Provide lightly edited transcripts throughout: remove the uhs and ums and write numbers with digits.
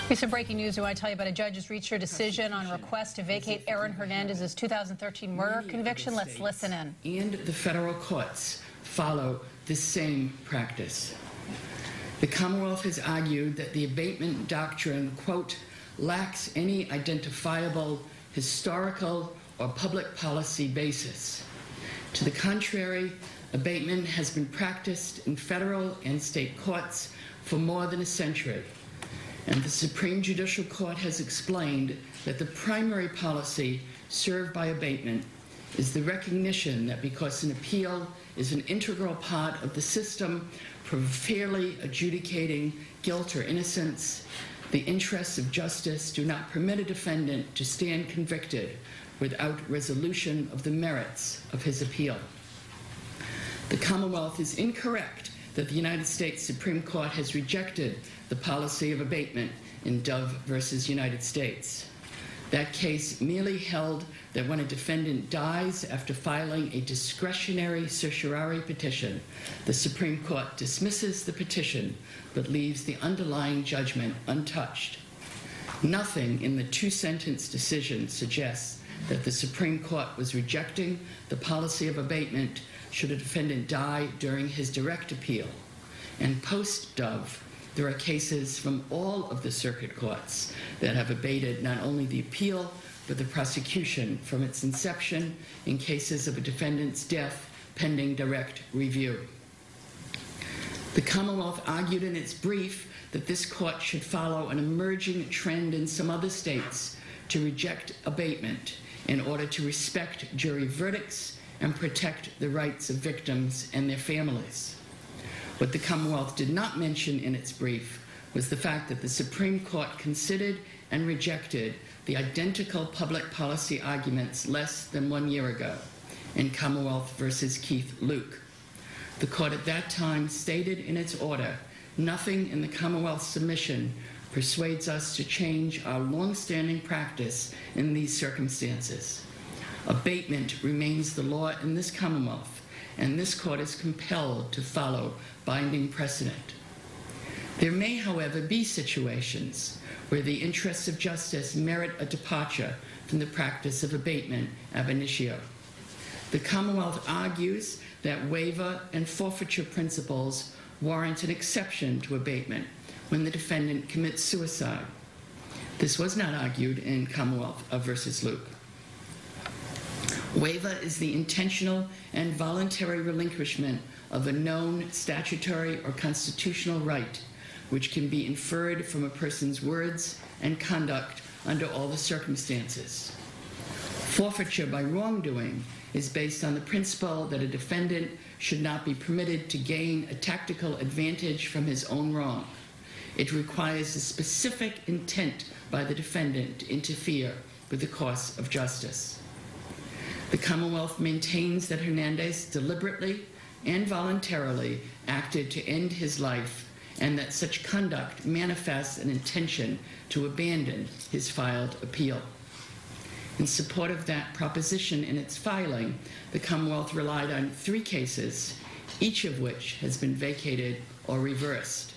Here's some breaking news. I want to tell you about a judge has reached her decision on request to vacate Aaron Hernandez's 2013 murder conviction. Let's listen in. And the federal courts follow this same practice. The Commonwealth has argued that the abatement doctrine, quote, lacks any identifiable historical or public policy basis. To the contrary, abatement has been practiced in federal and state courts for more than a century. And the Supreme Judicial Court has explained that the primary policy served by abatement is the recognition that because an appeal is an integral part of the system for fairly adjudicating guilt or innocence, the interests of justice do not permit a defendant to stand convicted without resolution of the merits of his appeal. The Commonwealth is incorrect that the United States Supreme Court has rejected the policy of abatement in Dove versus United States. That case merely held that when a defendant dies after filing a discretionary certiorari petition, the Supreme Court dismisses the petition but leaves the underlying judgment untouched. Nothing in the two-sentence decision suggests that the Supreme Court was rejecting the policy of abatement should a defendant die during his direct appeal. And post-Dove, there are cases from all of the circuit courts that have abated not only the appeal, but the prosecution from its inception in cases of a defendant's death pending direct review. The Commonwealth argued in its brief that this court should follow an emerging trend in some other states to reject abatement in order to respect jury verdicts and protect the rights of victims and their families. What the Commonwealth did not mention in its brief was the fact that the Supreme Court considered and rejected the identical public policy arguments less than 1 year ago in Commonwealth versus Keith Luke. The court at that time stated in its order, "Nothing in the Commonwealth's submission persuades us to change our long-standing practice in these circumstances. Abatement remains the law in this Commonwealth, and this court is compelled to follow binding precedent." There may, however, be situations where the interests of justice merit a departure from the practice of abatement ab initio. The Commonwealth argues that waiver and forfeiture principles warrant an exception to abatement when the defendant commits suicide. This was not argued in Commonwealth versus Luke. Waiver is the intentional and voluntary relinquishment of a known statutory or constitutional right, which can be inferred from a person's words and conduct under all the circumstances. Forfeiture by wrongdoing is based on the principle that a defendant should not be permitted to gain a tactical advantage from his own wrong. It requires a specific intent by the defendant to interfere with the course of justice. The Commonwealth maintains that Hernandez deliberately and voluntarily acted to end his life, and that such conduct manifests an intention to abandon his filed appeal. In support of that proposition in its filing, the Commonwealth relied on 3 cases, each of which has been vacated or reversed.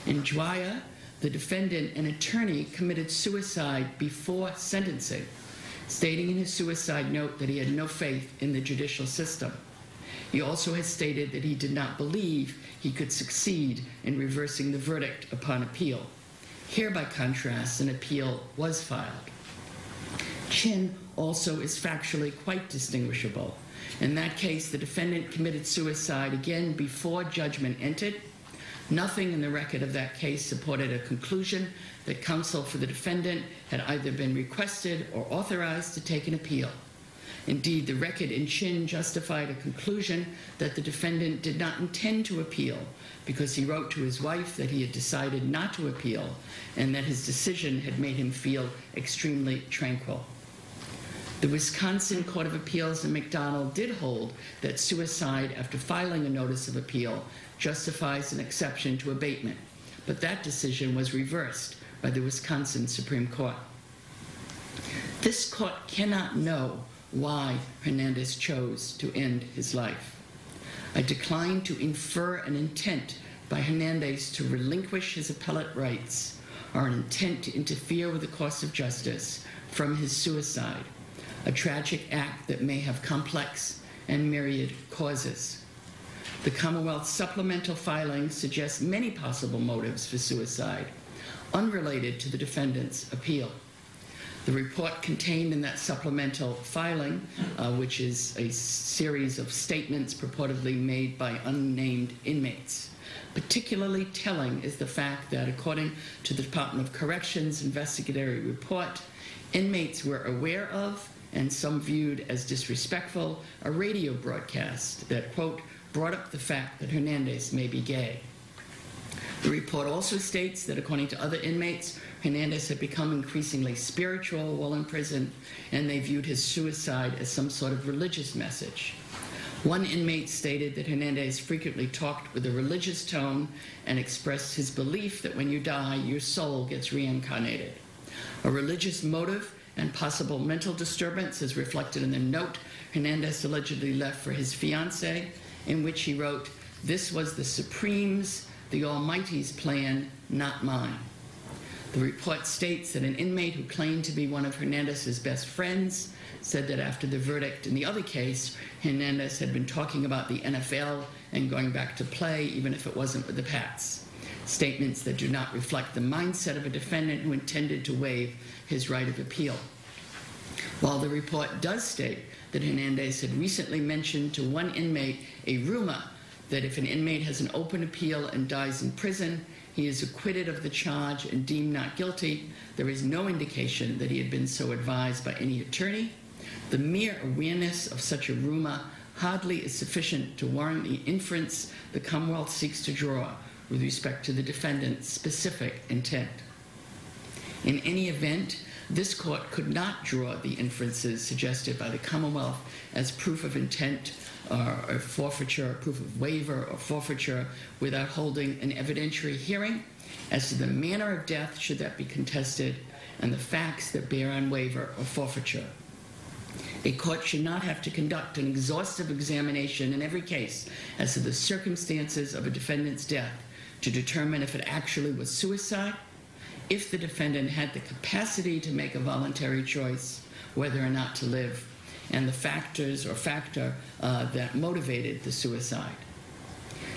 In Dwyer, the defendant, an attorney, committed suicide before sentencing, stating in his suicide note that he had no faith in the judicial system. He also has stated that he did not believe he could succeed in reversing the verdict upon appeal. Here, by contrast, an appeal was filed. Chin also is factually quite distinguishable. In that case, the defendant committed suicide again before judgment entered. Nothing in the record of that case supported a conclusion that counsel for the defendant had either been requested or authorized to take an appeal. Indeed, the record in Chin justified a conclusion that the defendant did not intend to appeal because he wrote to his wife that he had decided not to appeal and that his decision had made him feel extremely tranquil. The Wisconsin Court of Appeals in McDonald did hold that suicide after filing a notice of appeal justifies an exception to abatement, but that decision was reversed by the Wisconsin Supreme Court. This court cannot know why Hernandez chose to end his life. I decline to infer an intent by Hernandez to relinquish his appellate rights or an intent to interfere with the course of justice from his suicide, a tragic act that may have complex and myriad causes. The Commonwealth's supplemental filing suggests many possible motives for suicide, unrelated to the defendant's appeal. The report contained in that supplemental filing, which is a series of statements purportedly made by unnamed inmates. Particularly telling is the fact that, according to the Department of Corrections investigatory report, inmates were aware of, and some viewed as disrespectful, a radio broadcast that, quote, brought up the fact that Hernandez may be gay. The report also states that, according to other inmates, Hernandez had become increasingly spiritual while in prison, and they viewed his suicide as some sort of religious message. One inmate stated that Hernandez frequently talked with a religious tone and expressed his belief that when you die, your soul gets reincarnated. A religious motive and possible mental disturbance is reflected in the note Hernandez allegedly left for his fiancée, in which he wrote, "This was the Supreme's, the Almighty's plan, not mine." The report states that an inmate who claimed to be one of Hernandez's best friends said that after the verdict in the other case, Hernandez had been talking about the NFL and going back to play, even if it wasn't with the Pats. Statements that do not reflect the mindset of a defendant who intended to waive his right of appeal. While the report does state that Hernandez had recently mentioned to one inmate a rumor that if an inmate has an open appeal and dies in prison, he is acquitted of the charge and deemed not guilty, there is no indication that he had been so advised by any attorney. The mere awareness of such a rumor hardly is sufficient to warrant the inference the Commonwealth seeks to draw with respect to the defendant's specific intent. In any event, this court could not draw the inferences suggested by the Commonwealth as proof of intent or forfeiture, proof of waiver or forfeiture, without holding an evidentiary hearing as to the manner of death, should that be contested, and the facts that bear on waiver or forfeiture. A court should not have to conduct an exhaustive examination in every case as to the circumstances of a defendant's death to determine if it actually was suicide, if the defendant had the capacity to make a voluntary choice whether or not to live, and the factors or factor that motivated the suicide.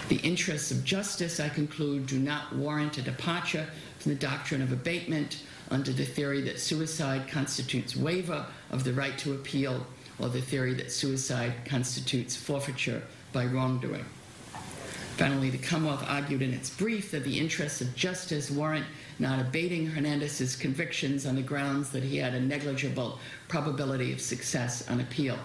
The interests of justice, I conclude, do not warrant a departure from the doctrine of abatement under the theory that suicide constitutes waiver of the right to appeal, or the theory that suicide constitutes forfeiture by wrongdoing. Finally, the Commonwealth argued in its brief that the interests of justice warrant not abating Hernandez's convictions on the grounds that he had a negligible probability of success on appeal.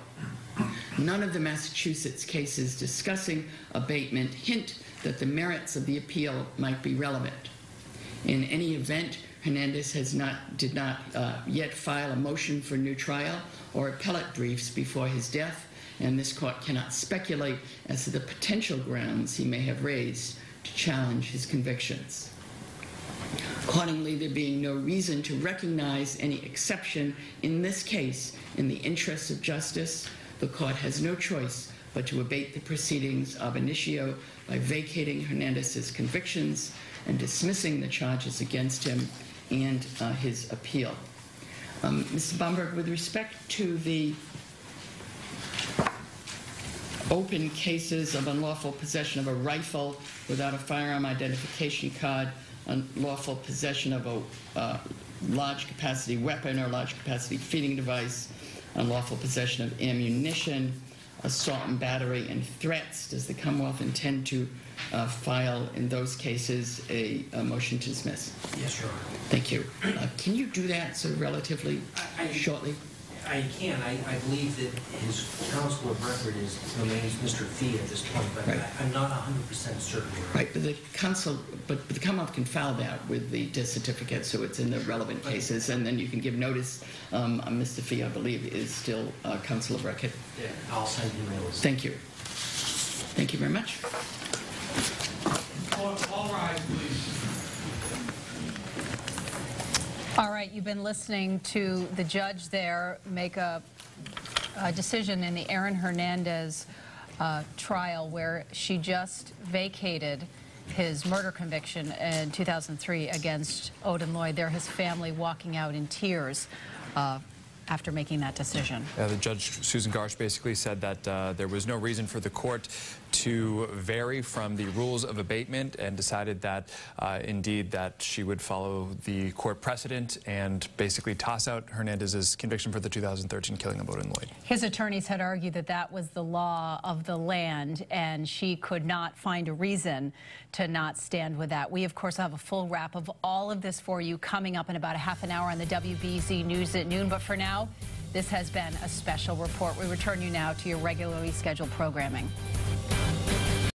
None of the Massachusetts cases discussing abatement hint that the merits of the appeal might be relevant. In any event, Hernandez did not yet file a motion for new trial or appellate briefs before his death, and this court cannot speculate as to the potential grounds he may have raised to challenge his convictions. Accordingly, there being no reason to recognize any exception in this case in the interests of justice, the court has no choice but to abate the proceedings ab initio by vacating Hernandez's convictions and dismissing the charges against him and his appeal. Mr. Bomberg, with respect to the open cases of unlawful possession of a rifle without a firearm identification card, unlawful possession of a large capacity weapon or large capacity feeding device, unlawful possession of ammunition, assault and battery, and threats, does the Commonwealth intend to file in those cases a motion to dismiss? Yes, Your Honor. Thank you. Can you do that sort of relatively shortly? I can. I believe that his counsel of record remains Mr. Fee at this point, but right. I'm not 100% certain. Right, but the Commonwealth can file that with the death certificate, so it's in the relevant cases, and then you can give notice. Mr. Fee, I believe, is still counsel of record. Yeah, I'll send you notice. Thank you. Thank you very much. All rise, please. All right, you've been listening to the judge there make a decision in the Aaron Hernandez trial where she just vacated his murder conviction in 2003 against Odin Lloyd. There, his family walking out in tears after making that decision. The judge, Susan Garsh, basically said that there was no reason for the court to vary from the rules of abatement, and decided that indeed that she would follow the court precedent and basically toss out Hernandez's conviction for the 2013 killing of Odin Lloyd. His attorneys had argued that that was the law of the land, and she could not find a reason to not stand with that. We, of course, have a full wrap of all of this for you coming up in about a half an hour on the WBZ News at noon. But for now, this has been a special report. We return you now to your regularly scheduled programming.